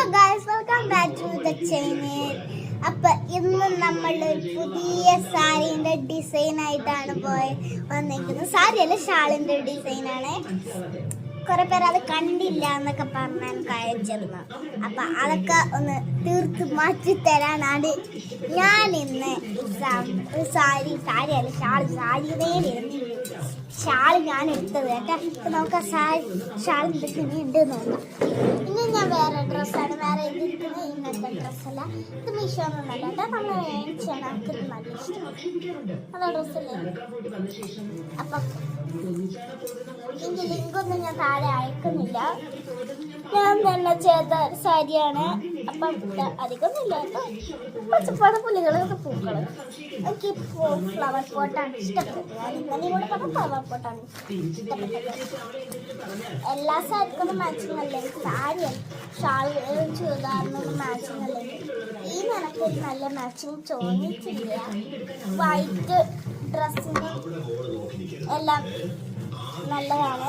Hello guys, welcome back to the channel. അപ്പൊ ഇന്ന് നമ്മൾ പുതിയ സാരിന്റെ ഡിസൈൻ ആയിട്ടാണ് വന്നിരിക്കുന്നത്. സാരിയല്ല, ഷാളിന്റെ ഡിസൈനാണ്. കുറെ പേര് അത് കണ്ടില്ല എന്നൊക്കെ പറഞ്ഞാൽ കഴിച്ചിരുന്നു. അപ്പൊ അതൊക്കെ ഒന്ന് തീർത്ത് മാറ്റി തരാനാണ് ഞാൻ ഇന്ന് സാരിയല്ല സാരിയുടെ ഷാൾ ഞാൻ എടുത്തത് കേട്ടോ. ഇപ്പൊ നമുക്ക് ആ ഷാളിന്റെ തുണി ഉണ്ട് നോക്കാം. ഇനി ഞാൻ വേറെ ഡ്രസ്സാണ് വേറെ ഇതിരിക്കുന്നത്. ഇങ്ങനത്തെ ഡ്രസ്സല്ല, ഇത് മീഷോന്നുണ്ടല്ലോ കേട്ടോ. നമ്മൾ മേടിച്ചാണ്, എനിക്ക് നല്ല ഇഷ്ടമാണ്. നല്ല ഡ്രസ്സല്ലേ. അപ്പൊ ഇതിന്റെ ലിങ്കൊന്നും ഞാൻ താഴെ അയക്കുന്നില്ല. ഞാൻ തന്നെ ചെയ്ത സാരിയാണ്. അപ്പം അധികമൊന്നുമില്ല കേട്ടോ. പച്ചപ്പാട് പുലികൾ പൂക്കൾ. എനിക്ക് ഫ്ലവർ പോട്ടാണ് ഇഷ്ടപ്പെട്ടത്. ഞാൻ ഇന്നലെ കൂടെ പറഞ്ഞ ഫ്ലവർ പോട്ടാണ് ഇഷ്ടപ്പെട്ടത്. എല്ലാ സാരിക്കൊന്നും മാച്ചിങ് അല്ലേ, സാരി ഷാൾ ചുരിദാറിനൊന്നും മാച്ചിങ് അല്ലേ. ഈ നിനക്ക് നല്ല മാച്ചിങ് തോന്നിയിട്ടില്ല. വൈറ്റ് ഡ്രസ്സിന് എല്ലാം നല്ലതാണ്.